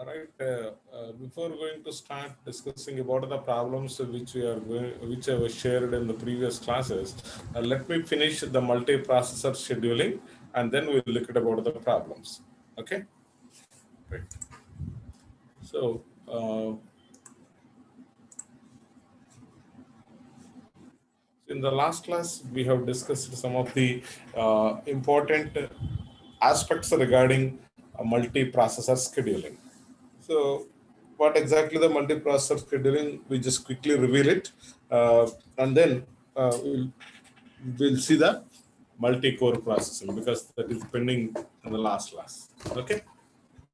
All right. Before going to start discussing about the problems which I was shared in the previous classes, let me finish the multiprocessor scheduling, and then we'll look at about the problems. Okay. Right. So in the last class, we have discussed some of the important aspects regarding multiprocessor scheduling. So, what exactly the multiprocessor scheduling? We just quickly reveal it, and then we'll see the multi-core processing because that is pending in the last class. Okay.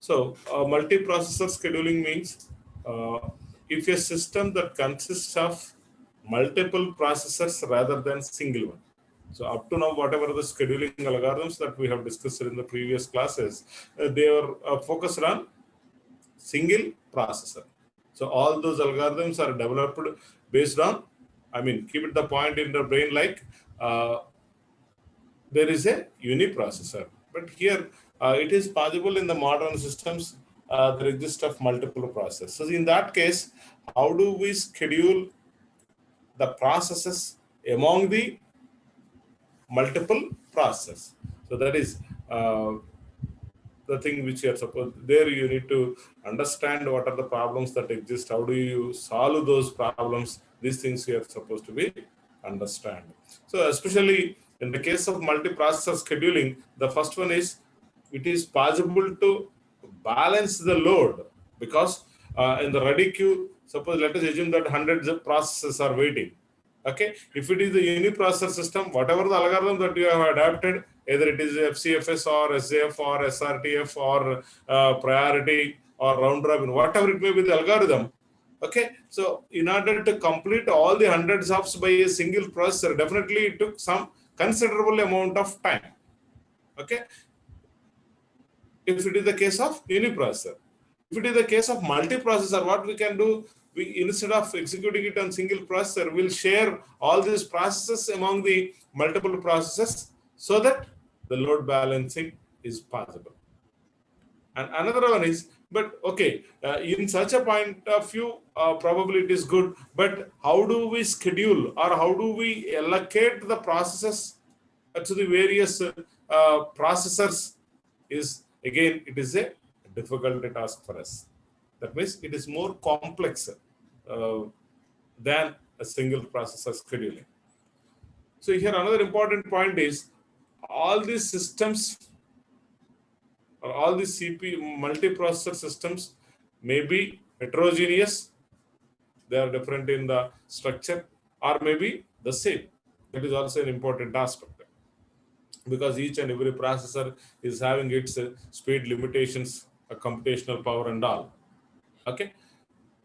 So, multiprocessor scheduling means if a system that consists of multiple processors rather than single one. So, up to now, whatever the scheduling algorithms that we have discussed in the previous classes, they are focused on single processor. So, all those algorithms are developed based on, keep it the point in the brain like there is a uniprocessor. But here, it is possible in the modern systems there exist of multiple processors. So in that case, how do we schedule the processes among the multiple processors? So that is the thing which you are supposed. There you need to understand what are the problems that exist. How do you solve those problems? These things you are supposed to be understand. So especially in the case of multiprocessor scheduling, the first one is it is possible to balance the load because in the ready queue, suppose let us assume that hundreds of processes are waiting. Okay, if it is the uniprocessor system, whatever the algorithm that you have adapted, either it is FCFS or SJF or SRTF or priority or round robin, whatever it may be the algorithm. Okay, so in order to complete all the hundreds of by a single processor, definitely it took some considerable amount of time. Okay, if it is the case of uniprocessor. If it is the case of multiprocessor, what we can do, we instead of executing it on single processor, we'll share all these processes among the multiple processes so that the load balancing is possible. And another one is, but okay, in such a point of view, probably it is good, but how do we schedule or how do we allocate the processes to the various processors is again, it is a difficult task for us. That means it is more complex than a single processor scheduling. So here another important point is all these systems or all these CPU multiprocessor systems may be heterogeneous, they are different in the structure, or maybe the same. That is also an important aspect because each and every processor is having its speed limitations, computational power and all. Okay.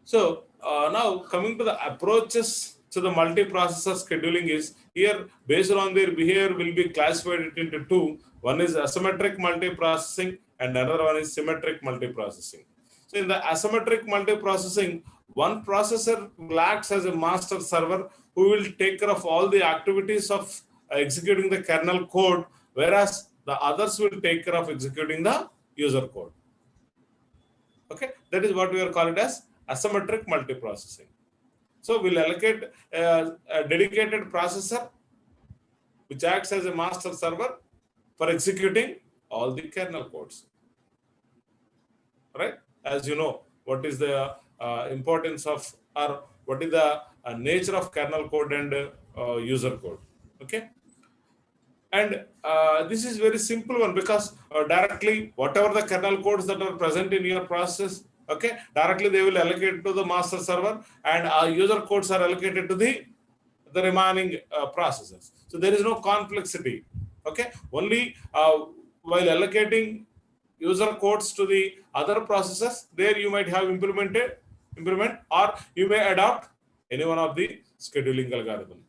So now coming to the approaches to the multiprocessor scheduling is here based on their behavior will be classified into two. One is asymmetric multiprocessing and another one is symmetric multiprocessing. So in the asymmetric multiprocessing, one processor will act as a master server who will take care of all the activities of executing the kernel code, whereas the others will take care of executing the user code. Okay, that is what we are calling as asymmetric multiprocessing. So we'll allocate a dedicated processor which acts as a master server for executing all the kernel codes. Right? As you know, what is the importance of or what is the nature of kernel code and user code? Okay. And this is very simple one because directly whatever the kernel codes that are present in your process, okay, directly they will allocate to the master server and user codes are allocated to the remaining processes. So there is no complexity. Okay, only while allocating user codes to the other processes, there you might have implement or you may adopt any one of the scheduling algorithm.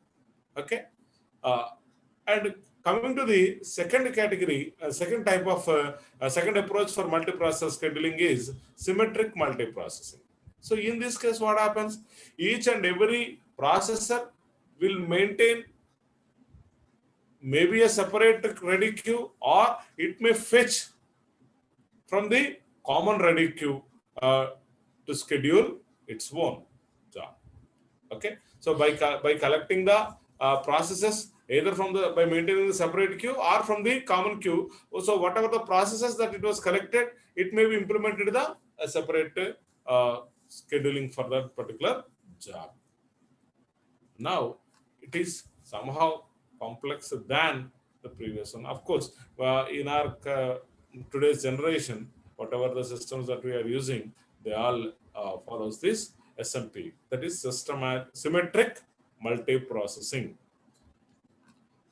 Okay, and coming to the second category, second type of second approach for multiprocessor scheduling is symmetric multiprocessing. So in this case, what happens? Each and every processor will maintain maybe a separate ready queue, or it may fetch from the common ready queue to schedule its own job. Okay, so by collecting the processes either from the by maintaining the separate queue or from the common queue, so whatever the processes that it was collected, it may be implemented in the separate scheduling for that particular job. Now it is somehow complex than the previous one. Of course, in our today's generation, whatever the systems that we are using, they all follows this SMP, that is symmetric multiprocessing.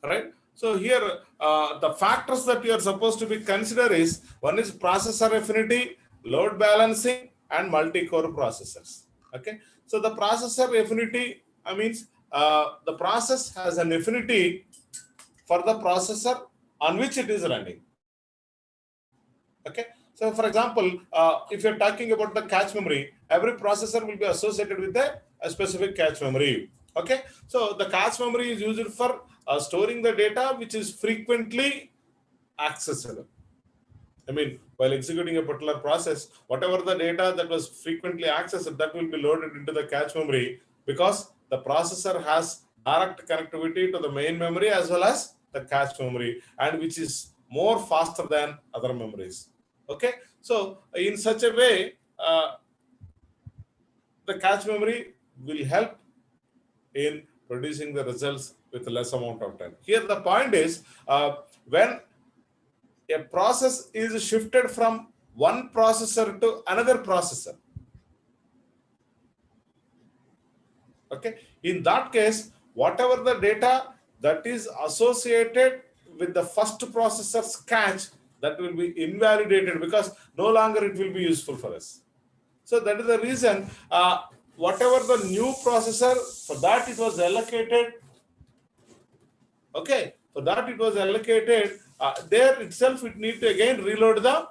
Right. So here the factors that you are supposed to be consider is, one is processor affinity, load balancing, and multi-core processors. Okay. So the processor affinity means the process has an affinity for the processor on which it is running. Okay. So for example, if you're talking about the cache memory, every processor will be associated with a specific cache memory. Okay. So the cache memory is used for storing the data which is frequently accessible. I mean, while executing a particular process, whatever the data that was frequently accessed, that will be loaded into the cache memory, because the processor has direct connectivity to the main memory as well as the cache memory, and which is more faster than other memories. Okay, so in such a way, the cache memory will help in producing the results with less amount of time. Here the point is, when a process is shifted from one processor to another processor, okay, in that case, whatever the data that is associated with the first processor's cache, that will be invalidated, because no longer it will be useful for us. So that is the reason, whatever the new processor, for that it was allocated, okay, for that it was allocated, there itself it need to again reload the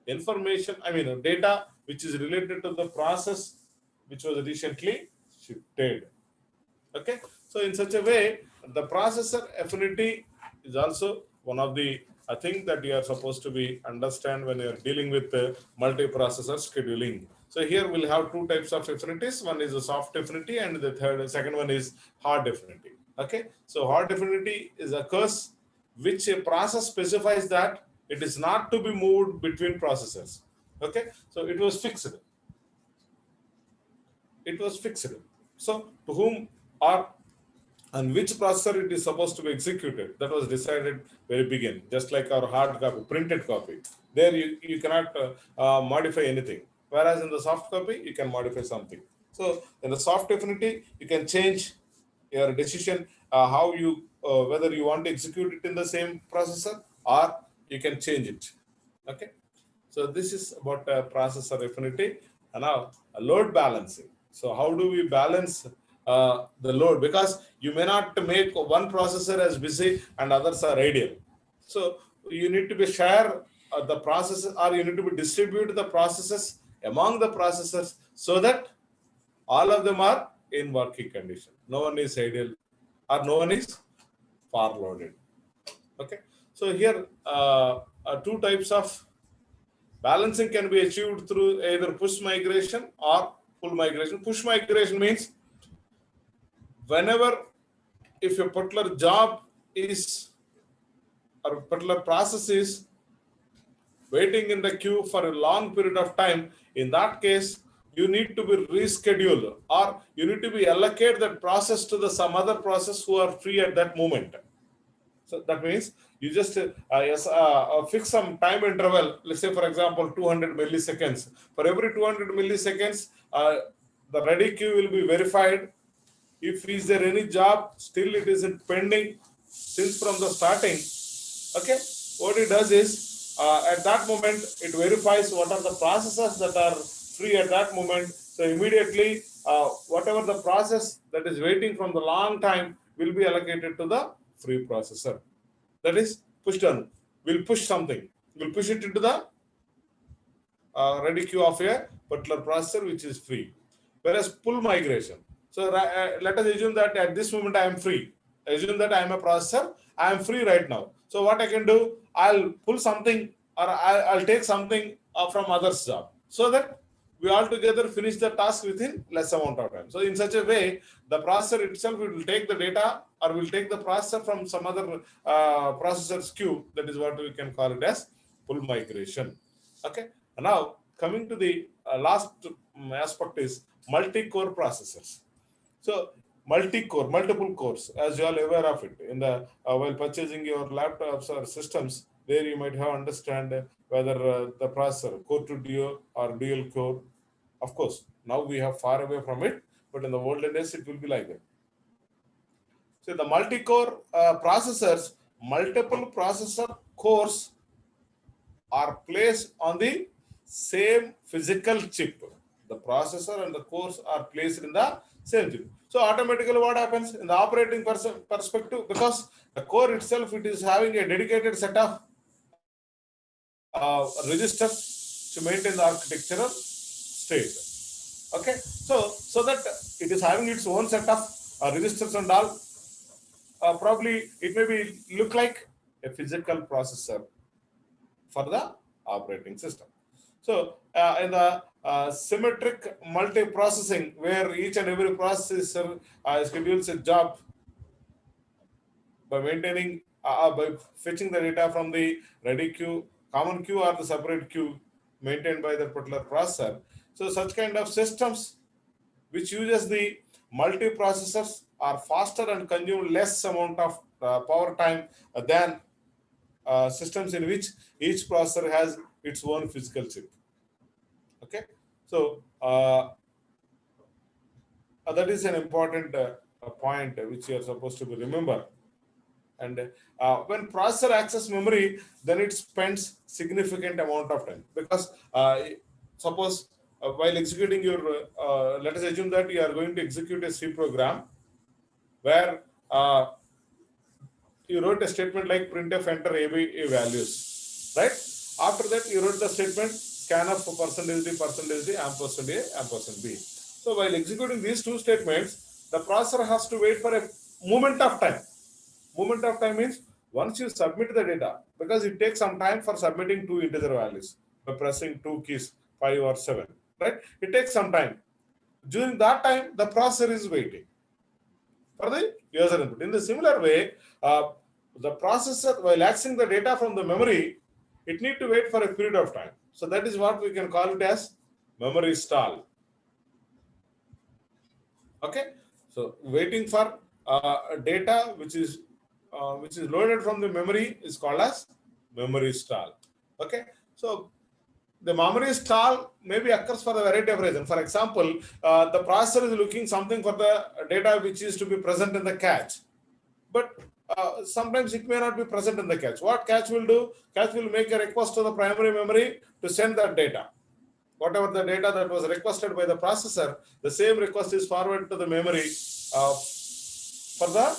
information, data which is related to the process which was recently shifted. Okay, so in such a way, the processor affinity is also one of the thing that you are supposed to be understand when you are dealing with multiprocessor scheduling. So here we'll have two types of affinities. One is a soft affinity, and the second one is hard affinity. Okay, so hard affinity is occurs which a process specifies that it is not to be moved between processors. Okay, so it was fixed. It was fixed. So to whom or on which processor it is supposed to be executed, that was decided very begin. Just like our hard copy, printed copy, there you cannot modify anything. Whereas in the soft copy, you can modify something. So in the soft affinity, you can change your decision, how you whether you want to execute it in the same processor or you can change it. Okay. So this is about processor affinity. And now load balancing. So how do we balance the load? Because you may not make one processor as busy and others are ideal. So you need to be share the processes, or you need to be distribute the processes among the processors so that all of them are in working condition. No one is ideal or no one is far loaded. Okay. So here two types of balancing can be achieved through either push migration or pull migration. Push migration means whenever, if a particular job is, or a particular process is waiting in the queue for a long period of time, in that case, you need to be rescheduled, or you need to be allocate that process to the some other process who are free at that moment. So that means you just fix some time interval. Let's say, for example, 200 milliseconds. For every 200 milliseconds, the ready queue will be verified. If is there any job, still it isn't pending since from the starting. Okay, what it does is at that moment it verifies what are the processes that are free at that moment. So immediately, whatever the process that is waiting from the long time will be allocated to the free processor. That is pushed on. We'll push something. We'll push it into the ready queue of a particular processor which is free. Whereas pull migration. So let us assume that at this moment I am free. Assume that I am a processor. I am free right now. So what I can do, I'll pull something, or I'll take something from others' job. so that we all together finish the task within less amount of time. So in such a way, the processor itself will take the data or will take the processor from some other processor's queue. That is what we can call it as pull migration. Okay. Now coming to the last aspect is multi-core processors. So multi-core, multiple cores, as you are aware of it, in the while purchasing your laptops or systems, there you might have understand whether the processor core to duo or dual core. Of course, now we have far away from it, but in the olden days it will be like that. So the multi-core processors, multiple processor cores are placed on the same physical chip. The processor and the cores are placed in the same chip. So automatically what happens in the operating perspective, because the core itself, it is having a dedicated set of registers to maintain the architectural state. Okay, so that it is having its own set of registers and all. Probably it may be look like a physical processor for the operating system. So in the symmetric multiprocessing, where each and every processor schedules a job by maintaining by fetching the data from the ready queue, common queue, or the separate queue maintained by the particular processor. So such kind of systems which uses the multiprocessors are faster and consume less amount of power time than systems in which each processor has its own physical chip. Okay, so that is an important point which you are supposed to remember. And when processor access memory, then it spends significant amount of time, because suppose while executing your let us assume that you are going to execute a C program where you wrote a statement like printf enter a values, right? After that, you wrote the statement scanf percentage d ampersand a ampersand b. So while executing these two statements, the processor has to wait for a moment of time. Moment of time means once you submit the data, because it takes some time for submitting two integer values by pressing two keys, 5 or 7, right? It takes some time. During that time, the processor is waiting for the user input. In the similar way, the processor, while accessing the data from the memory, it need to wait for a period of time. So that is what we can call it as memory stall. Okay, so waiting for data which is loaded from the memory is called as memory stall. Okay, so the memory stall maybe occurs for a variety of reasons. For example, the processor is looking something for the data which is to be present in the cache, but sometimes it may not be present in the cache. What cache will do? Cache will make a request to the primary memory to send that data. Whatever the data that was requested by the processor, the same request is forwarded to the memory for the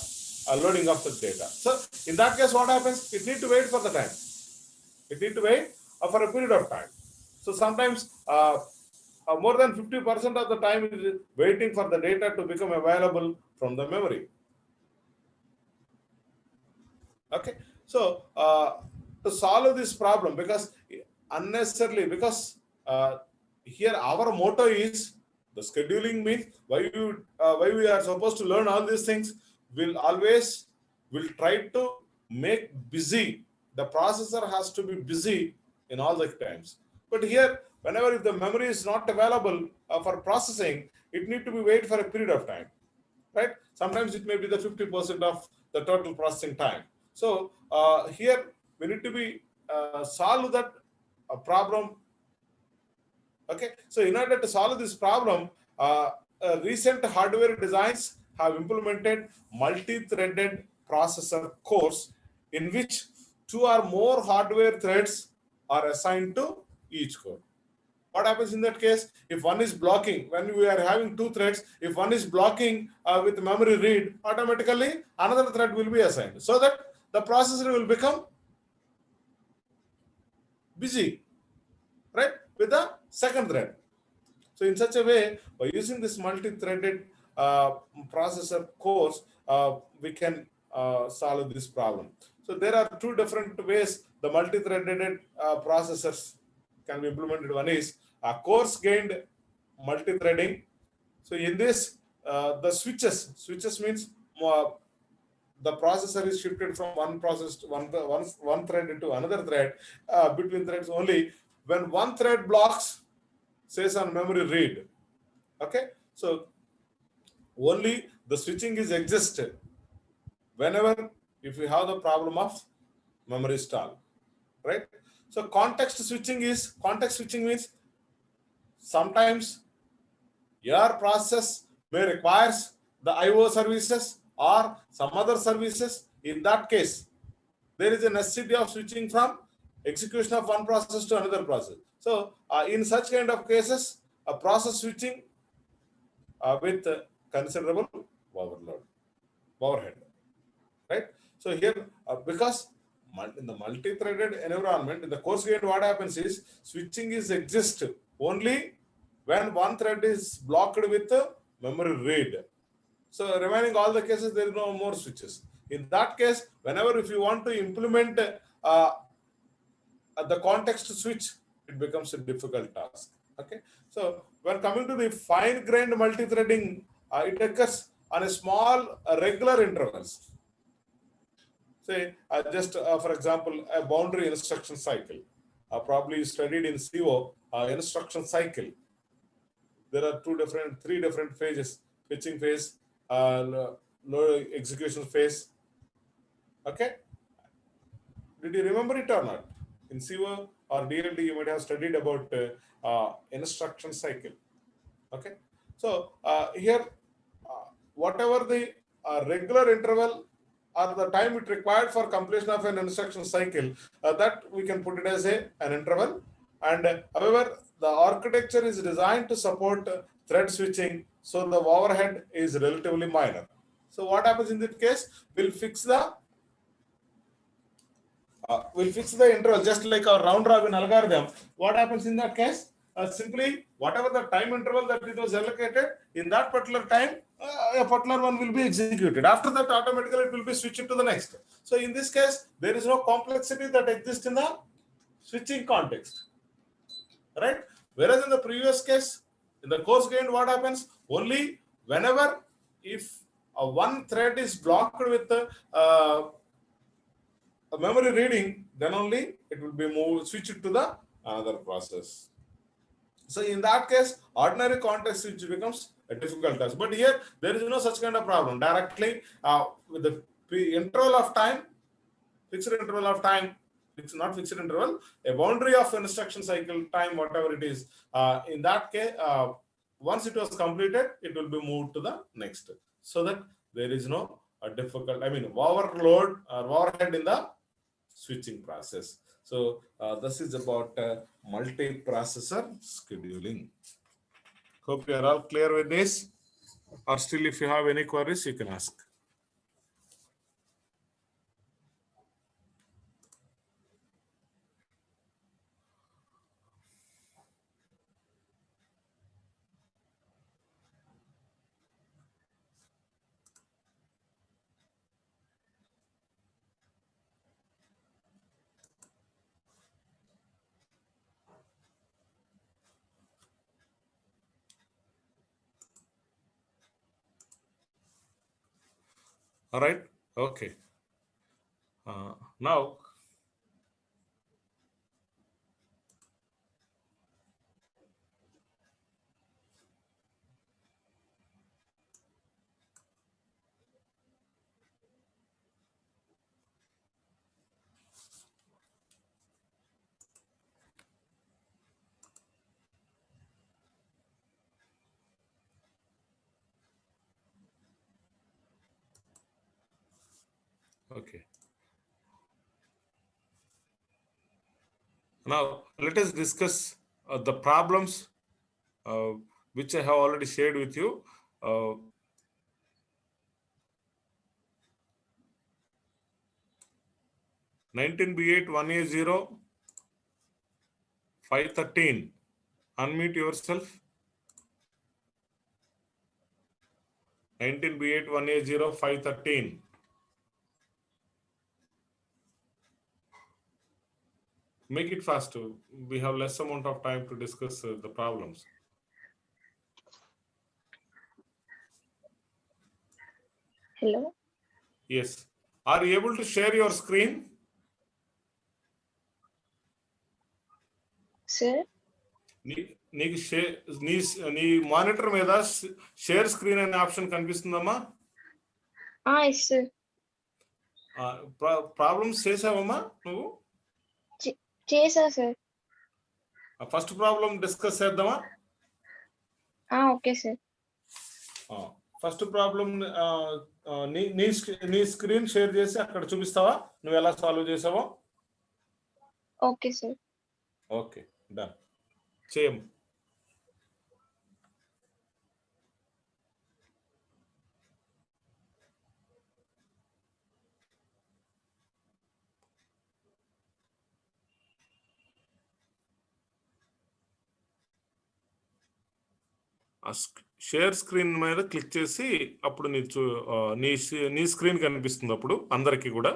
loading of the data. So in that case, what happens? It needs to wait for the time. It needs to wait for a period of time. So sometimes more than 50% of the time it is waiting for the data to become available from the memory. Okay, so to solve this problem, because unnecessarily, because here our motto is the scheduling means why we are supposed to learn all these things. Will try to make busy. The processor has to be busy in all the times. But here, whenever if the memory is not available for processing, it need to be wait for a period of time, right? Sometimes it may be the 50% of the total processing time. So here we need to be solve that problem. Okay, so in order to solve this problem, recent hardware designs have implemented multi-threaded processor cores in which two or more hardware threads are assigned to each core. What happens in that case? If one is blocking, when we are having two threads, if one is blocking with memory read, automatically another thread will be assigned, so that the processor will become busy, right, with the second thread. So in such a way, by using this multi-threaded processor cores, we can solve this problem. So there are two different ways the multi-threaded processors can be implemented. One is coarse gained multi-threading. So in this, the switches means the processor is shifted from one process to one thread to another thread, between threads only when one thread blocks, says on memory read. Okay, so only the switching is existed whenever if you have the problem of memory stall, right? So context switching means sometimes your process may requires the IO services or some other services. In that case, there is a necessity of switching from execution of one process to another process. So in such kind of cases, a process switching with considerable overload, overhead, right? So here, because in the multi-threaded environment, in the coarse grained, what happens is switching is exist only when one thread is blocked with memory read. So remaining all the cases, there is no more switches. In that case, whenever if you want to implement the context switch, it becomes a difficult task. Okay. So when coming to the fine-grained multi-threading, it occurs on a small regular intervals. Say just for example, a boundary instruction cycle. Probably you studied in CO instruction cycle. There are three different phases: fetching phase, low execution phase. Okay, did you remember it or not? In CO or DLD, you might have studied about instruction cycle. Okay, so here, whatever the regular interval or the time it required for completion of an instruction cycle, that we can put it as an interval. And however, the architecture is designed to support thread switching, so the overhead is relatively minor. So what happens in that case? We'll fix the interval just like our round robin algorithm. What happens in that case? Simply whatever the time interval that it was allocated, in that particular time, a particular one will be executed. After that, automatically it will be switched to the next. So in this case, there is no complexity that exists in the switching context, right? Whereas in the previous case, in the coarse grained, what happens? Only whenever if one thread is blocked with a memory reading, then only it will be switched to the another process. So in that case, ordinary context switch becomes a difficult task. But here there is no such kind of problem. Directly with the interval of time, fixed interval of time, it's not fixed interval, a boundary of instruction cycle time, whatever it is. In that case, once it was completed, it will be moved to the next, so that there is no overload or overhead in the switching process. So this is about multiprocessor scheduling. Hope you are all clear with this, or still if you have any queries, you can ask. All right. Okay. Now, okay. Now let us discuss the problems which I have already shared with you. 19B8 1A0 513. Unmute yourself. 19B8 1A0 513. Make it fast. We have less amount of time to discuss the problems. Hello. Yes. Are you able to share your screen? Sir. నీకు నీ monitor మీద share screen అనే option కనిపిస్తుందమ్మా? Yes, sir. Problems చేసావమ్మా నువ్వు? చేసా sir. First problem discuss చేద్దామా? Okay sir. First problem నీ screen share చేసి అక్కడ చూపిస్తావా నువ్వు ఎలా సాల్వ్ చేసావో? Okay sir. Okay, done. చేయము. షేర్ స్క్రీన్ మీద క్లిక్ చేసి అప్పుడు నీ స్క్రీన్ కనిపిస్తుంది అప్పుడు అందరికీ కూడా.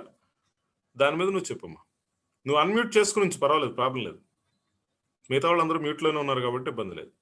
దాని మీద నువ్వు చెప్పమ్మా. నువ్వు అన్మ్యూట్ చేసుకుని నుంచి పర్వాలేదు, ప్రాబ్లం లేదు. మిగతా వాళ్ళందరూ మ్యూట్లోనే ఉన్నారు కాబట్టి ఇబ్బంది లేదు.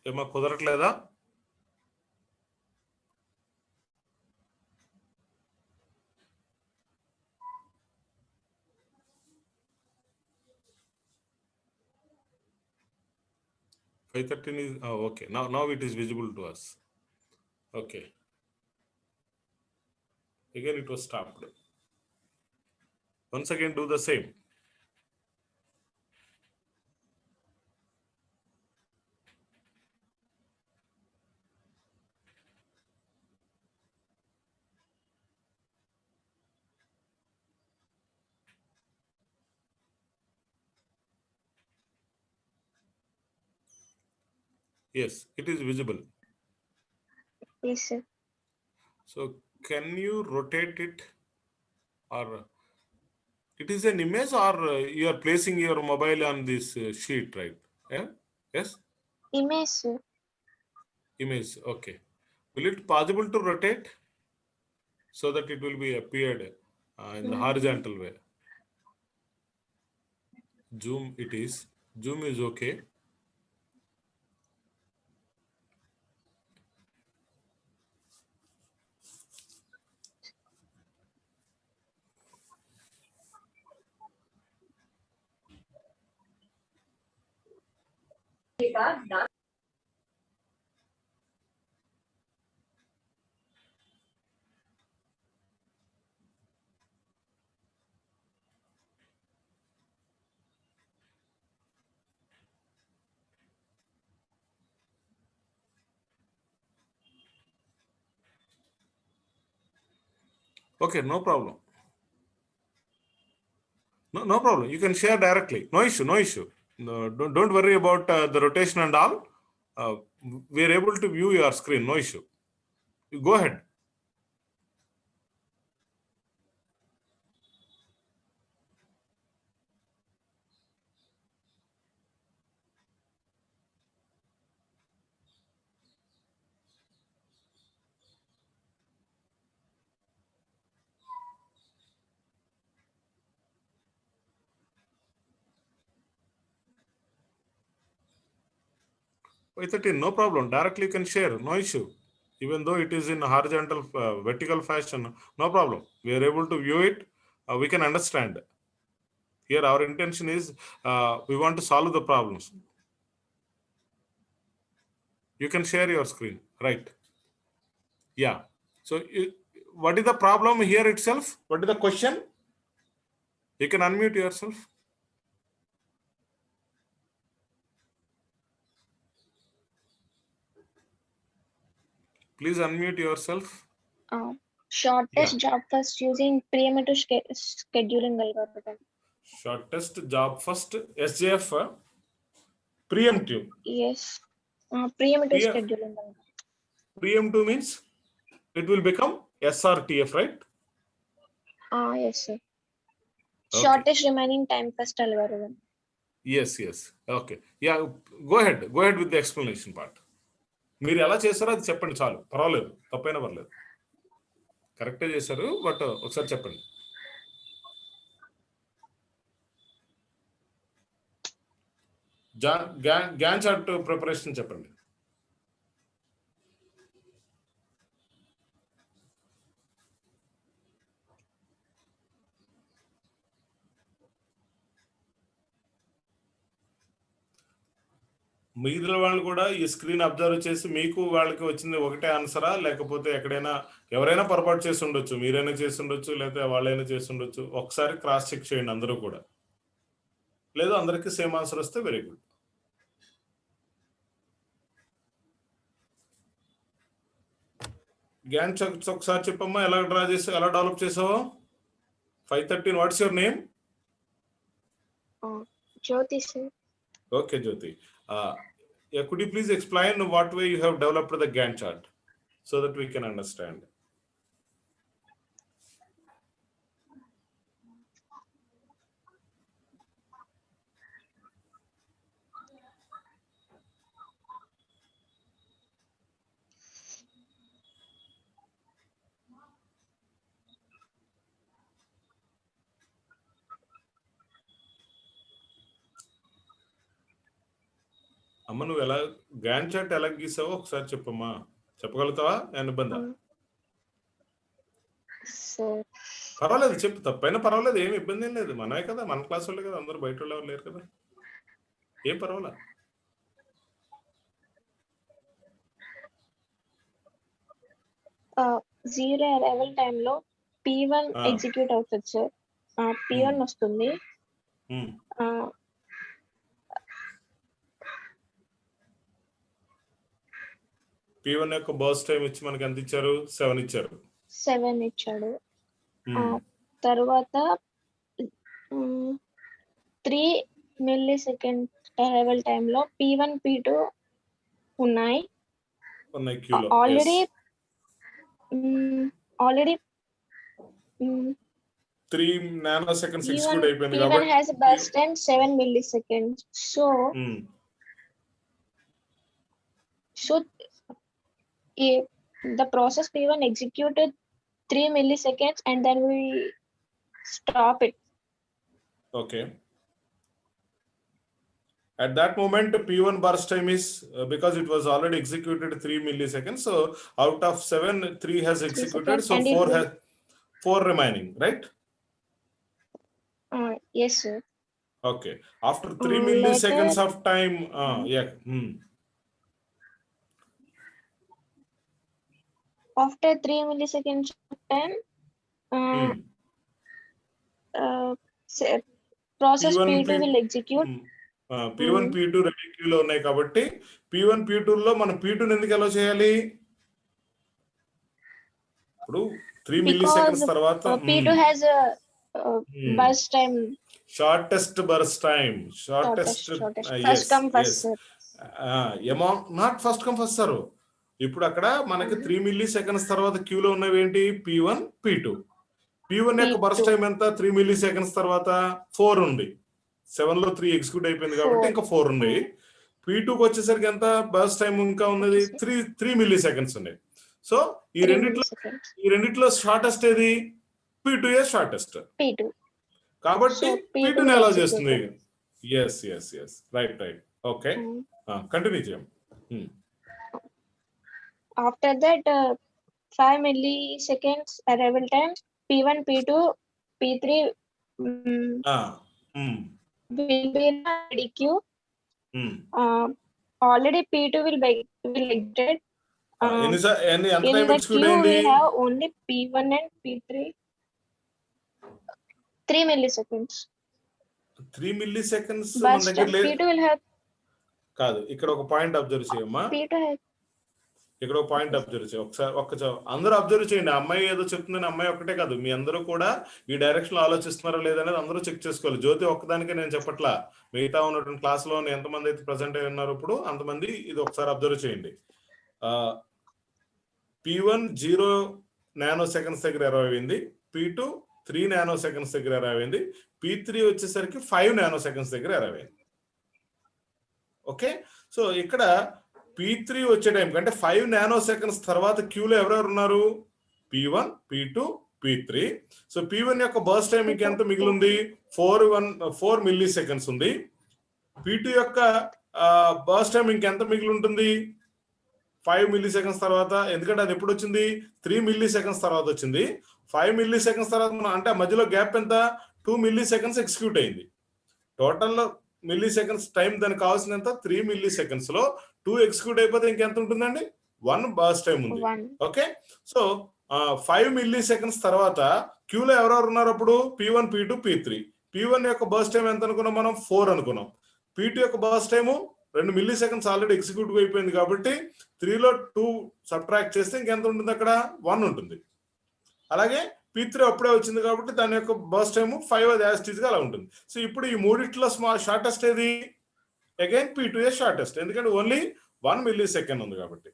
ఏమా కుదరట్లేదా? Okay. Now it is visible to us. Okay. Again it was stopped. Once again do the same. Yes, it is visible. Yes, sir. So can you rotate it, or it is an image, or you are placing your mobile on this sheet, right? Yeah? Yes? Image, sir. Image, okay. Will it possible to rotate so that it will be appeared in the horizontal way? Zoom it is. Zoom is okay. Okay, no problem. No problem. You can share directly. No issue, no issue. No, don't worry about the rotation and all. We are able to view your screen, no issue. You go ahead. No problem. Directly you can share, no issue. Even though it is in horizontal, vertical fashion, no problem. We are able to view it. We can understand. Here our intention is we want to solve the problems. You can share your screen, right? Yeah. So what is the problem here itself? What is the question? You can unmute yourself. Please unmute yourself. Shortest job first using preemptive scheduling algorithm. Shortest job first, SJF, preemptive. Yes. Preemptive scheduling algorithm. Preemptive means it will become SRTF, right? Yes, sir. Okay. Shortest remaining time first algorithm. Yes. Okay. Yeah, go ahead with the explanation part. మీరు ఎలా చేశారో అది చెప్పండి చాలు, పర్వాలేదు, తప్పైనా పర్లేదు. కరెక్టే చేశారు, బట్ ఒకసారి చెప్పండి. గ్యాన్ చార్ట్ ప్రిపరేషన్ చెప్పండి. మిగిలిన వాళ్ళు కూడా ఈ స్క్రీన్ అబ్జర్వ్ చేసి మీకు వాళ్ళకి వచ్చింది ఒకటే ఆన్సరా, లేకపోతే ఎక్కడైనా ఎవరైనా పొరపాటు చేసి ఉండొచ్చు, మీరైనా చేసి ఉండొచ్చు, లేకపోతే వాళ్ళైనా చేసి ఉండొచ్చు. ఒకసారి క్రాస్ చెక్ చేయండి అందరూ కూడా. లేదు అందరికీ సేమ్ ఆన్సర్ వస్తే వెరీ గుడ్. గ్యాన్ చార్ట్ ఒకసారి చెప్పమ్మా, ఎలా డ్రా చేసి ఎలా డెవలప్ చేసావో. 513, what's your name? Jyoti, sir. Okay, Jyoti. Could you please explain what way you have developed the Gantt chart so that we can understand? అమ్మ నువ్వు ఎలా గ్యాన్ చార్ట్ ఎలా గీసావో ఒకసారి చెప్పమ్మా, చెప్పగలుగుతావా? నేను ఇబ్బందా? పర్వాలేదు చెప్పు, తప్పైనా పర్వాలేదు, ఏమి ఇబ్బంది ఏం లేదు. మనమే కదా, మన క్లాస్ వాళ్ళే కదా, అందరూ బయట వాళ్ళు లేరు కదా, ఏం పర్వాలా. జీరో అరైవల్ టైంలో P1 ఎగ్జిక్యూట్ అవుతుంది సార్. P1 వస్తుంది. P1 యొక్క బర్స్ట్ టైం ఇచ్చి మనకి ఎంత ఇచ్చారు? 7 ఇచ్చారు. 7 ఇచ్చాడు. తర్వాత 3 మిల్లీ సెకండ్ అరైవల్ టైంలో P1 P2 ఉన్నాయి క్యూలో. ఆల్రెడీ 3 నానో సెకండ్స్ ఎగ్జిక్యూట్ అయిపోయింది కాబట్టి P1 has a burst time 7 milliseconds. So the process P1 executed 3 milliseconds and then we stop it. Okay. At that moment, P1 burst time is because it was already executed 3 milliseconds. So out of 7, 3 has executed. So 4 has 4 remaining, right? Yes, sir. Okay. After 3 milliseconds of time, yeah. After 3 milliseconds of time, process P2 will execute. P1 P2 ready క్యూలో ఉన్నాయి కాబట్టి P1 P2 లో మనం P2 ఎందుకు అలో చేయాలి? ఇప్పుడు 3 milliseconds తర్వాత P2 has a burst time, shortest burst time, shortest first come first serve. Not first come first serve. ఇప్పుడు అక్కడ మనకి 3 milliseconds తర్వాత క్యూలో ఉన్నవి ఏంటి? P1 P2. P1 యొక్క బర్స్ట్ టైం ఎంత? 3 milliseconds తర్వాత 4 ఉంది. 7 లో 3 ఎగ్జిక్యూట్ అయిపోయింది కాబట్టి ఇంకా 4 ఉంది. P2కి వచ్చేసరికి ఎంత బర్స్ట్ టైం ఇంకా ఉన్నది? 3 milliseconds ఉన్నాయి. సో ఈ రెండిట్లో షార్టెస్ట్ ఏది? P2 shortest. కాబట్టి P2 ఎలా చేస్తుంది? ఎస్ రైట్ ఓకే, కంటిన్యూ చేయండి. After that 5 milliseconds arrival time, P1 P2 P3 will be in ready queue. Already P2 will exit. In the queue we have only P1 and P3. 3 milliseconds. 3 milliseconds మన దగ్గర లేదు. P2 will have కాదు, ఇక్కడ ఒక point observe చేయమ్మా. P2 has ఇక్కడ ఒక point observe చేయండి ఒకసారి అందరూ అబ్జర్వ్ చేయండి. అమ్మాయి ఏదో చెప్తుందని అమ్మాయి ఒక్కటే కాదు, మీ అందరూ కూడా ఈ డైరెక్షన్ లో ఆలోచిస్తున్నారా లేదనేది అందరూ చెక్ చేసుకోవాలి. జ్యోతి ఒక్కదానికే నేను చెప్పట్లా, మిగతా ఉన్నటువంటి క్లాస్ లో ఎంతమంది అయితే ప్రజెంట్ అయి ఉన్నారు ఇప్పుడు అంతమంది ఇది ఒకసారి అబ్జర్వ్ చేయండి. P1 0 నానో సెకండ్స్ దగ్గర ఎర్రర్ అయింది, P2 3 నానో సెకండ్స్ దగ్గర ఎర్రర్ అయింది, P3 వచ్చేసరికి 5 నానో సెకండ్స్ దగ్గర ఎర్రర్ అయింది. ఓకే, సో ఇక్కడ P3 వచ్చే టైం కంటే 5 నానో సెకండ్స్ తర్వాత క్యూలో ఎవరెవరు ఉన్నారు? P1, P2, P3. So P1 యొక్క బర్స్ట్ టైం మీకు ఎంత మిగిలింది? 4 మిల్లీ సెకండ్స్ ఉంది. P2 యొక్క బర్స్ట్ టైం ఇంకెంత మిగిలి ఉంటుంది? 5 మిల్లీ సెకండ్స్ తర్వాత. ఎందుకంటే అది ఎప్పుడు వచ్చింది? 3 మిల్లీ సెకండ్స్ తర్వాత వచ్చింది. 5 మిల్లీ సెకండ్స్ తర్వాత అంటే మధ్యలో గ్యాప్ ఎంత? 2 మిల్లీ సెకండ్స్ ఎగ్జిక్యూట్ అయింది. టోటల్ మిల్లీ సెకండ్స్ టైం దానికి కావాల్సినంత 3 మిల్లీ సెకండ్స్ లో 2 ఎగ్జిక్యూట్ అయిపోతే ఇంకెంత ఉంటుందండి? 1 బర్స్ట్ టైం ఉంది. ఓకే, సో 5 మిల్లీ సెకండ్స్ తర్వాత క్యూలో ఎవరెవరు ఉన్నారు అప్పుడు? P1, P2, P3. P1 యొక్క బర్స్ట్ టైం ఎంత అనుకున్నాం మనం? 4 అనుకున్నాం. P2 యొక్క burst time 2 milli seconds already execute అయిపోయింది కాబట్టి 3లో 2 సబ్ట్రాక్ట్ చేస్తే ఇంకెంత ఉంటుంది? అక్కడ 1 ఉంటుంది. అలాగే P3 అప్పుడే వచ్చింది కాబట్టి దాని యొక్క బర్స్ట్ టైము 5 అది యాజ్ ఇట్ ఈజ్ గా అలా ఉంటుంది. సో ఇప్పుడు ఈ మూడిట్లో షార్టెస్ట్ ఏది? అగైన్ P2 షార్టెస్ట్, ఎందుకంటే ఓన్లీ 1 మిల్లీ సెకండ్ ఉంది కాబట్టి.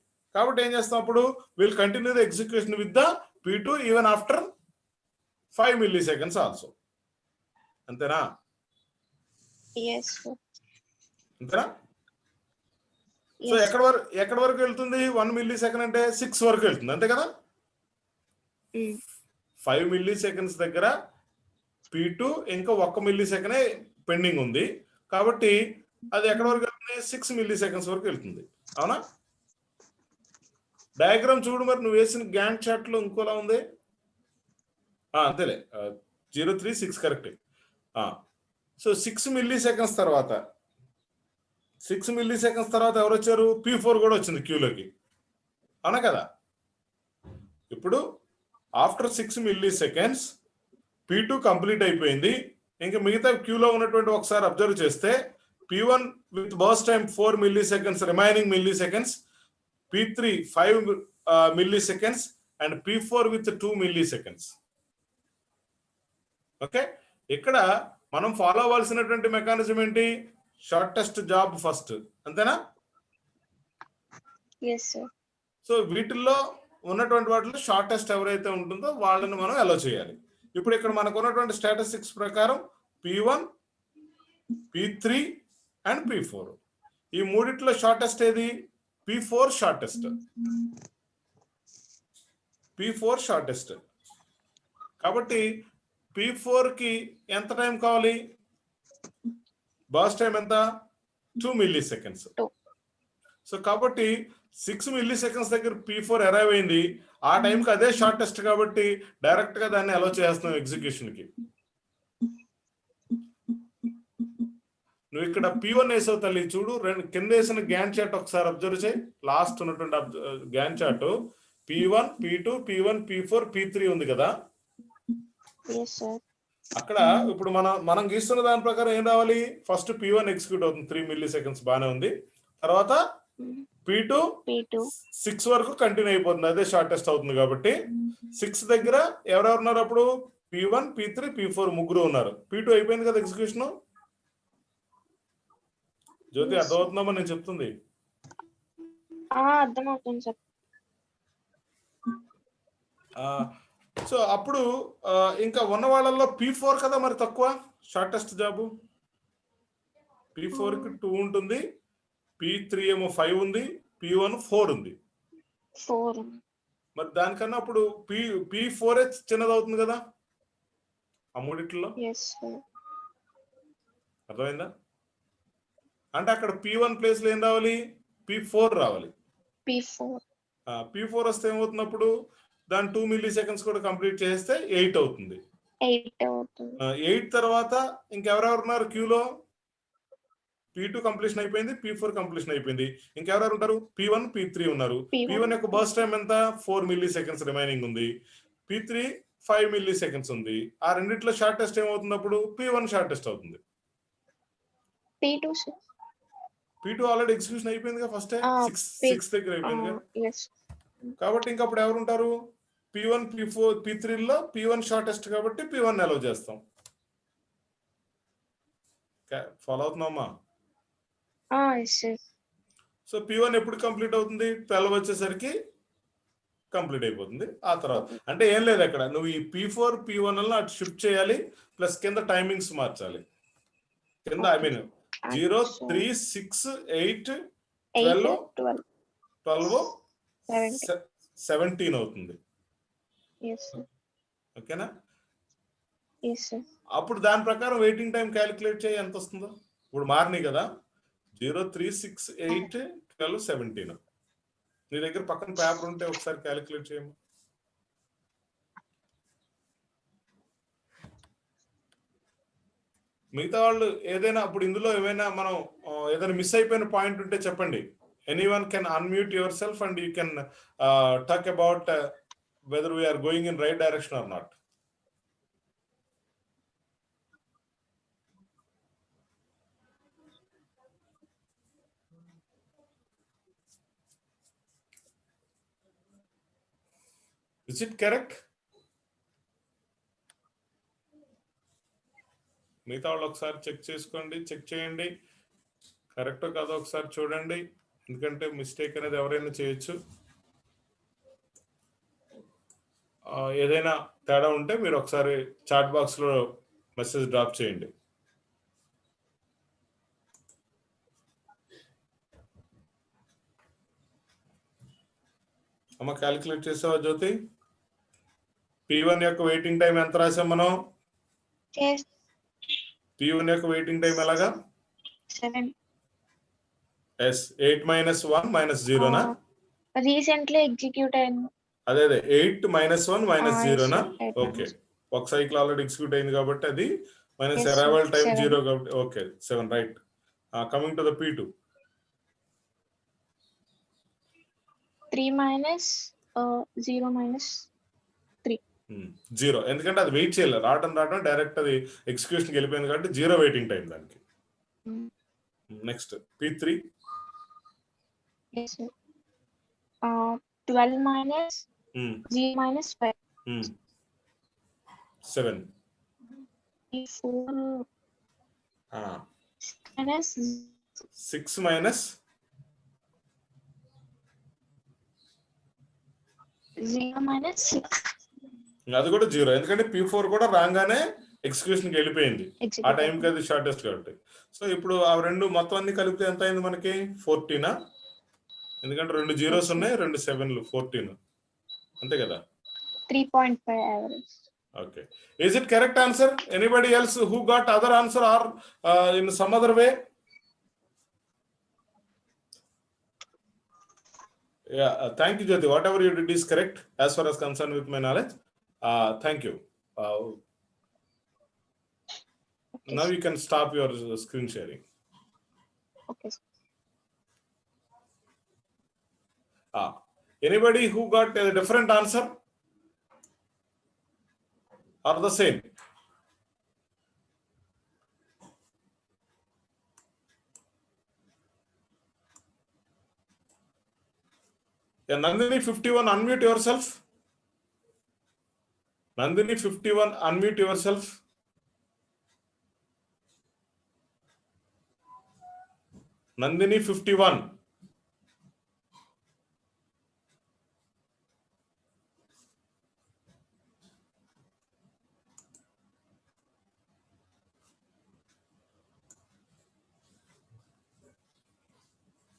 ఏం చేస్తాం అప్పుడు? Will continue the execution with the P2 even after 5 milli seconds also. అంతేనా? అంతేనా? సో ఎక్కడ వరకు వెళ్తుంది? 1 మిల్లీ సెకండ్ అంటే 6 వరకు వెళ్తుంది, అంతే కదా? 5 మిల్లీ సెకండ్స్ దగ్గర P2 ఇంకా 1 మిల్లీ సెకండ్ పెండింగ్ ఉంది కాబట్టి అది ఎక్కడ వరకు వెళ్తుంది? 6 మిల్లీ సెకండ్స్ వరకు వెళ్తుంది. అవునా? డయాగ్రామ్ చూడు మరి, నువ్వు వేసిన గ్యాంట్ చార్ట్ లో ఇంకోలా ఉంది. అంతేలే, 0, 3, 6 కరెక్ట్. సో 6 మిల్లీ సెకండ్స్ తర్వాత ఎవరు వచ్చారు? P4 కూడా వచ్చింది క్యూలోకి, అవునా కదా? ఇప్పుడు after 6 milli seconds P2 complete అయిపోయింది. ఇంకా మిగతా క్యూలో ఉన్నటువంటి ఒకసారి అబ్జర్వ్ చేస్తే P1 with burst time 4 milli seconds, remaining milli seconds, P3 5 milli seconds and P4 with 2 milli seconds. Okay, ఇక్కడ మనం ఫాలో అవ్వాల్సినటువంటి మెకానిజం ఏంటి? షార్టెస్ట్ జాబ్ ఫస్ట్, అంతేనా? సో వీటిల్లో ఉన్నటువంటి వాటిలో షార్టెస్ట్ ఎవరైతే ఉంటుందో వాళ్ళని మనం అలో చేయాలి. ఇప్పుడు ఇక్కడ మనకు ఉన్నటువంటి స్టాటిస్టిక్స్ ప్రకారం P1, P3 అండ్ P4, ఈ మూడిట్లో షార్టెస్ట్ ఏది? P4 shortest. కాబట్టి P4 కి ఎంత టైం కావాలి? బర్స్ట్ టైం ఎంత? 2 మిల్లీ సెకండ్స్. సో కాబట్టి 6 మిల్లీ సెకండ్స్ దగ్గర P4 అరైవ్ అయింది. ఆ టైంకి అదే షార్టెస్ట్ కాబట్టి డైరెక్ట్ గా దాన్ని అలో చేస్తున్నాం ఎగ్జిక్యూషన్ కి. నువ్వు ఇక్కడ P1 వేసావు తల్లి, చూడు కింద వేసిన గ్యాన్ చార్ట్ ఒకసారి అబ్జర్వ్ చేయి. లాస్ట్ ఉన్నటువంటి Gantt chart P1, P2, P1, P4, P3 ఉంది కదా? అక్కడ ఇప్పుడు మనం గీస్తున్న దాని ప్రకారం ఏం రావాలి? ఫస్ట్ P1 ఎగ్జిక్యూట్ అవుతుంది, 3 మిల్లీ సెకండ్స్ బాగానే ఉంది. తర్వాత P2 6 వరకు కంటిన్యూ అయిపోతుంది, అదే షార్టెస్ట్ అవుతుంది కాబట్టి 6 దగ్గర ఎవరెవరు ఉన్నారు అప్పుడు? P1, P3, P4 ముగ్గురు ఉన్నారు. P2 అయిపోయింది కదా ఎగ్జిక్యూషన్. జ్యోతి అర్థమవుతుందమ్మా నేను చెప్తుంది? అర్థమవుతుంది సార్. సో అప్పుడు ఇంకా ఉన్న వాళ్ళల్లో P4 కదా మరి తక్కువ షార్టెస్ట్ జాబు. P4 కి 2 ఉంటుంది, P3 ఏమో 5 ఉంది, P1 4 ఉంది. మరి దానికన్నా అప్పుడు P4 చిన్నది అవుతుంది కదా ఆ మూడిట్లో. అర్థమైందా? అంటే అక్కడ P1 ప్లేస్ లో ఏం రావాలి? P4 రావాలి. P4 వస్తే ఏమవుతున్నప్పుడు దాని 2 మిల్లీ సెకండ్స్ కూడా కంప్లీట్ చేస్తే 8 అవుతుంది. 8 తర్వాత ఇంకెవరెవరు ఉన్నారు క్యూలో? P2 కంప్లీషన్ అయిపోయింది, P4 కంప్లీషన్ అయిపోయింది. ఇంకెవరెవరు ఉంటారు? P1, P3 ఉన్నారు. P1 యొక్క బర్స్ట్ టైం ఎంత? 4 మిల్లీ సెకండ్స్ రిమైనింగ్ ఉంది. P3 5 మిల్లీ సెకండ్స్ ఉంది. ఆ రెండిట్లో షార్టెస్ట్ ఏమవుతుంది అప్పుడు? P1 షార్టెస్ట్ అవుతుంది. P2 ఆల్రెడీ ఎగ్జిక్యూషన్ అయిపోయిందిగా ఫస్ట్ 6 దగ్గర అయిపోయిందిగా. కాబట్టి ఇంకా అప్పుడు ఎవరు ఉంటారు? P1 P4 P3లో P1 షార్టెస్ట్ కాబట్టి P1 అలౌ చేస్తాం. ఫాలో అవుతున్నామా? సో P1 ఎప్పుడు కంప్లీట్ అవుతుంది? 12 వచ్చేసరికి కంప్లీట్ అయిపోతుంది. ఆ తర్వాత అంటే ఏం లేదు, అక్కడ నువ్వు ఈ P4 P1 అటు షిఫ్ట్ చేయాలి, ప్లస్ కింద టైమింగ్స్ మార్చాలి. కింద 0 3 6 8 12 17 అవుతుంది. ఓకేనా? అప్పుడు దాని ప్రకారం వెయిటింగ్ టైం క్యాలిక్యులేట్ చేయి, ఎంత వస్తుందో. ఇప్పుడు మారినాయి కదా, 0 3 6 8 12 17. నీ దగ్గర పక్కన పేపర్ ఉంటే ఒకసారి క్యాలిక్యులేట్ చేయము. మిగతా వాళ్ళు ఏదైనా ఇప్పుడు ఇందులో ఏమైనా మనం ఏదైనా మిస్ అయిపోయిన పాయింట్ ఉంటే చెప్పండి. Anyone can unmute yourself and you can talk about whether we are going in right direction or not. Is it correct? మిగతా వాళ్ళు ఒకసారి చెక్ చేసుకోండి, చెక్ చేయండి కరెక్టో కాదో ఒకసారి చూడండి, ఎందుకంటే మిస్టేక్ అనేది ఎవరైనా చేయొచ్చు. ఏదైనా తేడా ఉంటే మీరు ఒకసారి చాట్ బాక్స్లో మెసేజ్ డ్రాప్ చేయండి. అమ్మ క్యాలిక్యులేట్ చేసావా జ్యోతి? P1 యొక్క వెయిటింగ్ టైం ఎంత రాసాం మనం? P1 యొక్క వెయిటింగ్ టైం ఎలాగా? 8 - 1 - 0 రీసెంట్లీ ఎగ్జిక్యూట్ అయింది. అదే 8 - 1 - 0 ఓకే. ఒక సైకిల్ ఆల్రెడీ ఎగ్జిక్యూట్ అయింది కాబట్టి అది మైనస్ అరైవల్ టైం 0 కాబట్టి okay 7 right. Coming to the P2 3 - 0 - 3 0, ఎందుకంటే అది వెయిట్ చేయలేదు, రావడం డైరెక్ట్ అది ఎగ్జిక్యూషన్కి వెళ్ళిపోయింది కాబట్టి 0 వెయిటింగ్ టైం దానికి. నెక్స్ట్ P3 12 - 0 - 5 7 P4 6 మైనస్ 0 - 6 అది కూడా 0, ఎందుకంటే P4 కూడా రాగానే ఎగ్జిక్యూషన్కి వెళ్ళిపోయింది, ఆ టైంకి అది షార్టెస్ట్ కాబట్టి. సో ఇప్పుడు ఆ రెండు మొత్తం అన్ని కలిపితే ఎంత అయింది మనకి? 14. ఎందుకంటే 2 zeros ఉన్నాయి, 2 7లు 14, అంతే కదా? 3.5 average. Okay. Is it correct answer? Anybody else who got other answer or in some other way? Yeah, thank you, Jyoti. Whatever you did is correct as far as concerned with my knowledge. Thank you. Okay. Now you can stop your screen sharing. Okay. Anybody who got a different answer or the same? Yeah, Nandini 51, unmute yourself. Nandini 51, unmute yourself. Nandini 51.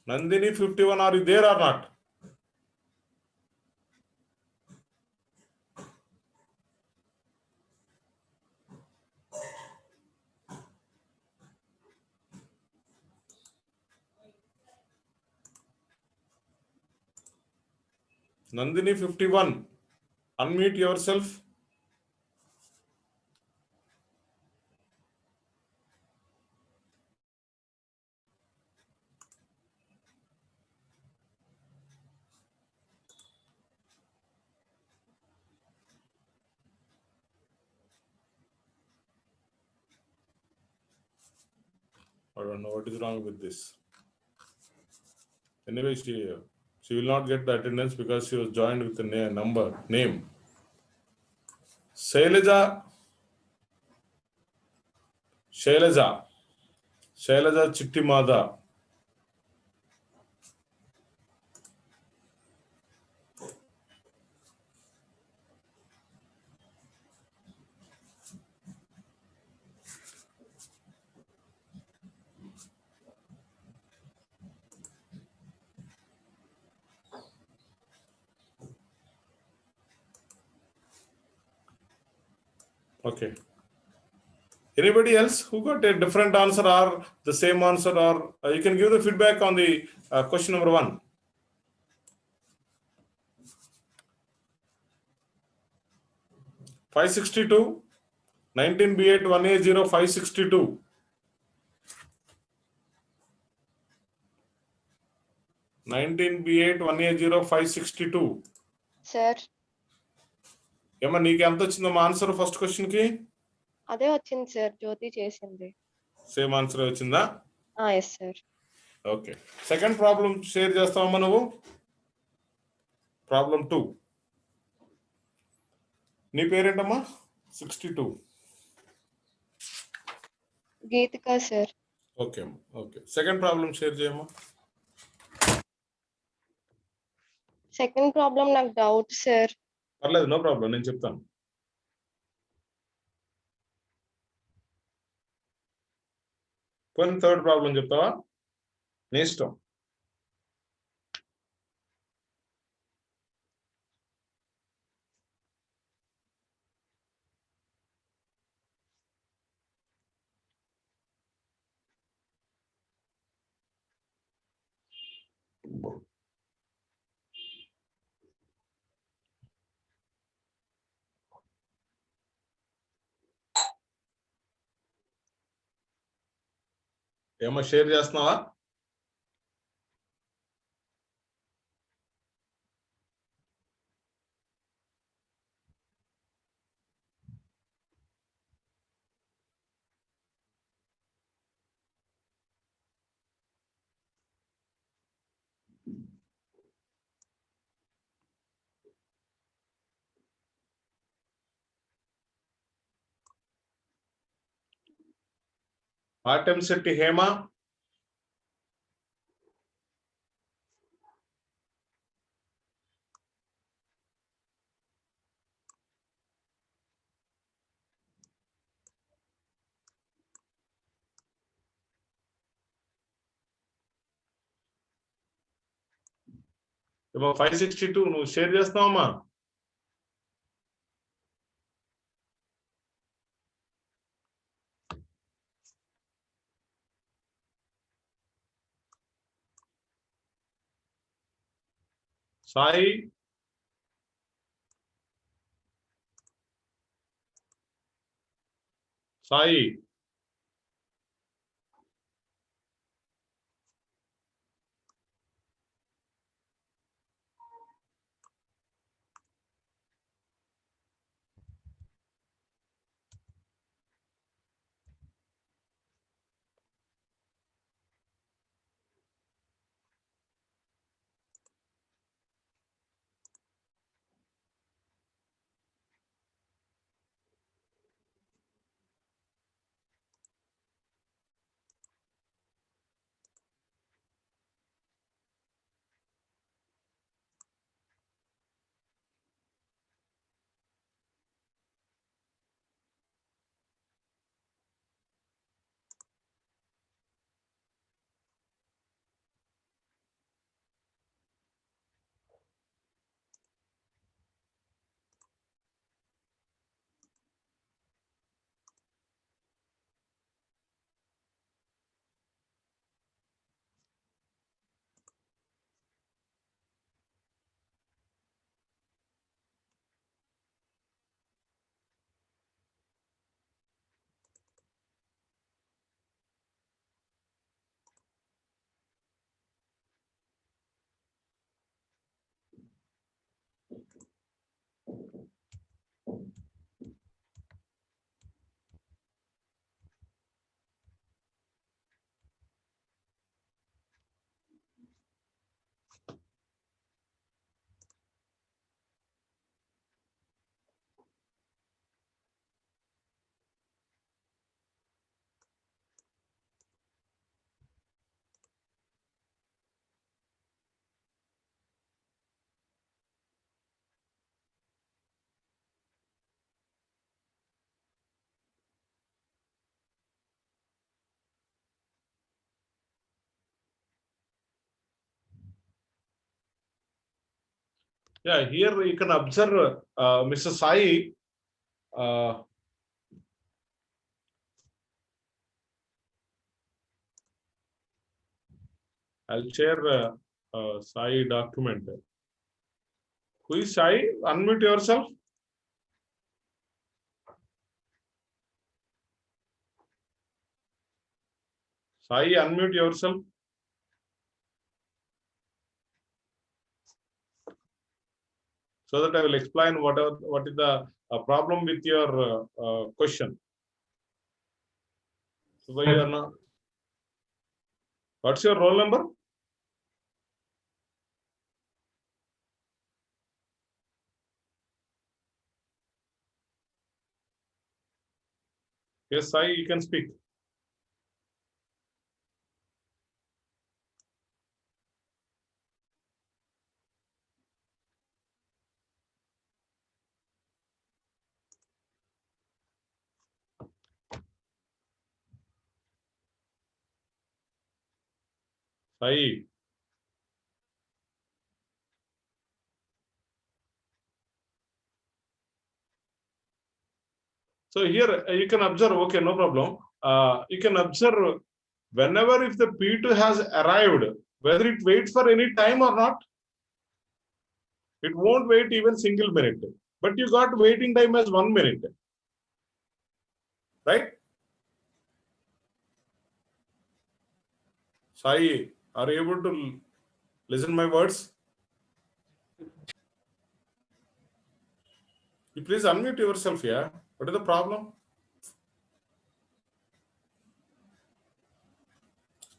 Nandini 51, are you there or not? Nandini 51, unmute yourself. I don't know what is wrong with this. Anyway, she will not get the attendance because she was joined with the name. Shailaja Chittimada. Okay. Anybody else who got a different answer or the same answer, or you can give the feedback on the question number 1. $562, 19B8 1A0 562. 19B8 1A0 562. Sir. ఏమా నీకు ఎంత వచ్చిందమ్మా answer first question కి? అదే వచ్చింది sir, Jyoti చేసింది. Same answer వచ్చిందా? Yes sir. Okay, second problem share చేస్తావమ్మా నువ్వు. ప్రాబ్లం 2. నీ పేరేంటమ్మా? 62. గీతిక సార్. ఓకే అమ్మా, ఓకే. సెకండ్ ప్రాబ్లం షేర్ చేయమ్మా. సెకండ్ ప్రాబ్లం నాకు డౌట్ సార్. పర్లేదు, నో ప్రాబ్లం, నేను చెప్తాను. పోనీ థర్డ్ ప్రాబ్లం చెప్తావా? నీ ఇష్టం. ఏమో షేర్ చేస్తున్నావా? పాటంశెట్టి హేమ, ఏమో 562 నువ్వు షేర్ చేస్తున్నావమ్మా? Sai, Sai, Yeah, here you can observe Mr. Sai. I'll share Sai document. Who is Sai? Unmute yourself. Sai, unmute yourself. So that I will explain what is the problem with your question. So why you are not? What's your roll number? Yes, Sai, you can speak. Sai. So here you can observe, okay, no problem. You can observe whenever if the P2 has arrived, whether it waits for any time or not, it won't wait even single minute. But you got waiting time as 1 minute. Right? Sai, are you able to listen my words? You please unmute yourself, yeah. What is the problem?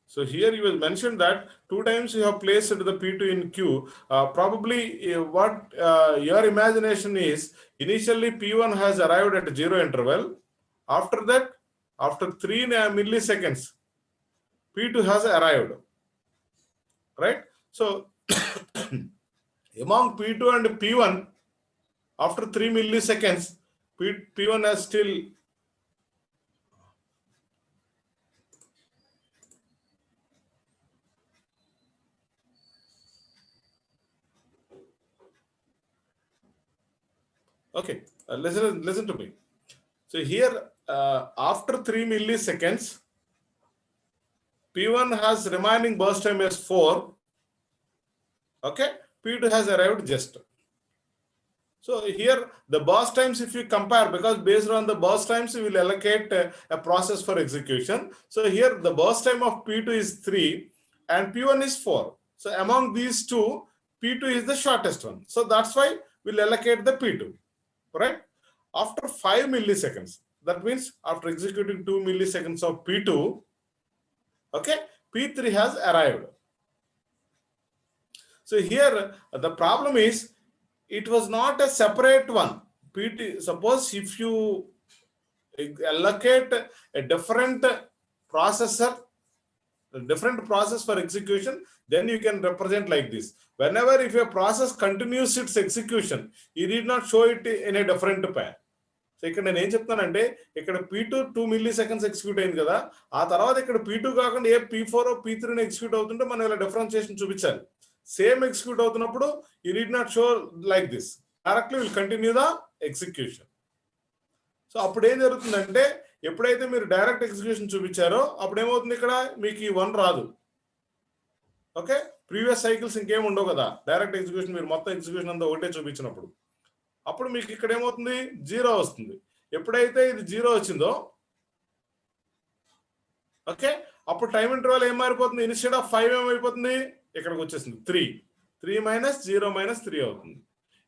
So here you will mention that 2 times you have placed the P2 in queue. Probably what your imagination is, initially P1 has arrived at 0 interval. After that, after 3 milliseconds, P2 has arrived. Right? So among P2 and P1, after 3 milliseconds, P1 has still. Okay, listen to me. So here, after 3 milliseconds, P1 has remaining burst time as 4. Okay, P2 has arrived just. So here the burst times, if you compare, because based on the burst times, we will allocate a process for execution. So here the burst time of P2 is 3 and P1 is 4. So among these two, P2 is the shortest one. So that's why we'll allocate the P2, right? After 5 milliseconds, that means after executing 2 milliseconds of P2, okay, P3 has arrived. So here the problem is it was not a separate one. PT, suppose if you allocate a different processor, a different process for execution, then you can represent like this. Whenever if a process continues its execution, you need not show it in a different pair. So ఇక్కడ నేను ఏం చెప్తానంటే ఇక్కడ P2 2 milliseconds execute అయింది కదా, ఆ తర్వాత ఇక్కడ P2 కాకుండా ఏ P4 P3 ఎగ్జిక్యూట్ అవుతుంటే మనం ఇలా డిఫరెన్షియేషన్ చూపించాలి. సేమ్ ఎగ్జిక్యూట్ అవుతున్నప్పుడు you need not show like this, directly will continue the execution. So అప్పుడు ఏం జరుగుతుందంటే ఎప్పుడైతే మీరు డైరెక్ట్ ఎగ్జిక్యూషన్ చూపించారో అప్పుడు ఏమవుతుంది, ఇక్కడ మీకు ఈ 1 రాదు. ఓకే, ప్రీవియస్ సైకిల్స్ ఇంకేం ఉండవు కదా, డైరెక్ట్ ఎగ్జిక్యూషన్ మీరు మొత్తం ఎగ్జిక్యూషన్ అంతా ఒకటే చూపించినప్పుడు అప్పుడు మీకు ఇక్కడ ఏమవుతుంది, 0 వస్తుంది. ఎప్పుడైతే ఇది 0 వచ్చిందో, ఓకే, అప్పుడు టైం ఇంటర్వల్ ఏం మారిపోతుంది, ఇన్స్టెడ్ ఆఫ్ 5 ఏమైపోతుంది, ఇక్కడికి వచ్చేసింది 3. 3 మైనస్ 0 మైనస్ 3 అవుతుంది.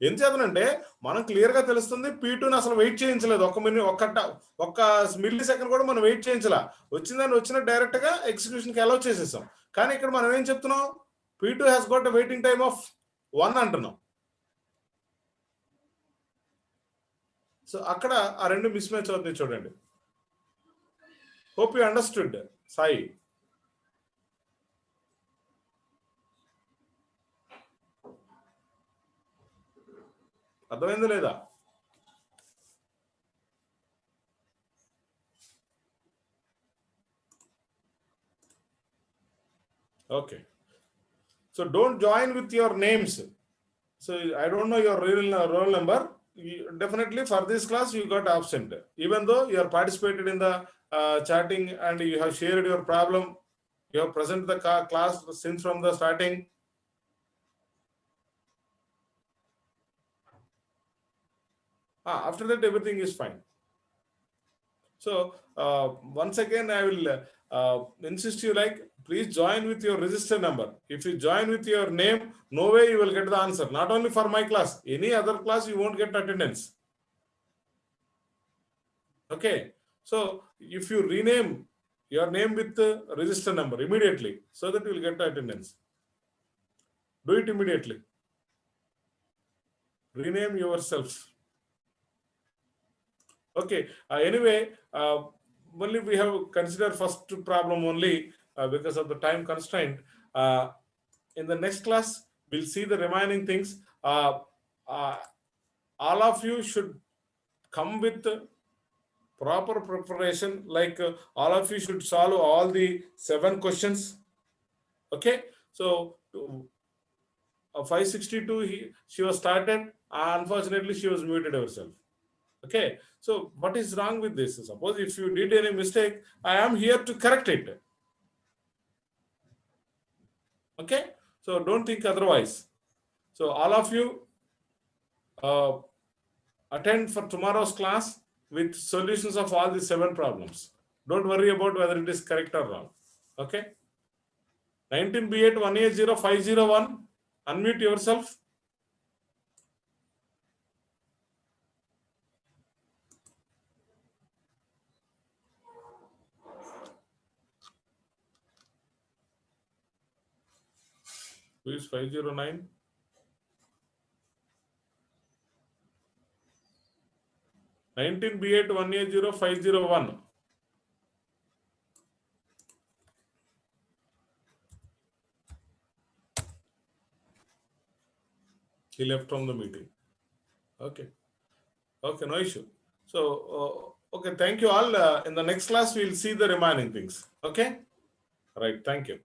ఏం చేతనంటే మనం క్లియర్ గా తెలుస్తుంది P2ని అసలు వెయిట్ చేయించలేదు, ఒక్క మిల్లీ సెకండ్ కూడా మనం వెయిట్ చేయించలా, వచ్చిందని వచ్చిన డైరెక్ట్ గా ఎగ్జిక్యూషన్ కి అలౌ చేసేసాం. కానీ ఇక్కడ మనం ఏం చెప్తున్నాం, P2 has got waiting time of 1 అంటున్నాం. సో అక్కడ ఆ రెండు మిస్ మ్యాచ్ అవుతుంది చూడండి. Hope you understood Sai. అర్థమైందా లేదా? Okay, so don't join with your names. So I don't know your real roll number. Definitely for this class you got absent, even though you are participated in the chatting and you have shared your problem, you have presented the class since from the starting. After that everything is fine. So once again I will insist you, like, please join with your register number. If you join with your name, no way you will get the answer. Not only for my class, any other class you won't get attendance. Okay, so if you rename your name with the register number immediately, so that you will get the attendance. Do it immediately. Rename yourself. Okay, anyway, only we have considered first problem only because of the time constraint. In the next class, we'll see the remaining things. All of you should come with proper preparation, like all of you should solve all the 7 questions. Okay, so 562 she was started, unfortunately she was muted herself. Okay, so what is wrong with this? Suppose if you did any mistake, I am here to correct it. Okay, so don't think otherwise. So all of you attend for tomorrow's class with solutions of all the 7 problems. Don't worry about whether it is correct or wrong. Okay, 19B8180501, unmute yourself. Who is 509? B8180501. He left from the meeting. Okay. Okay, no issue. So, okay, thank you all. In the next class, we'll see the remaining things. Okay? Right, thank you.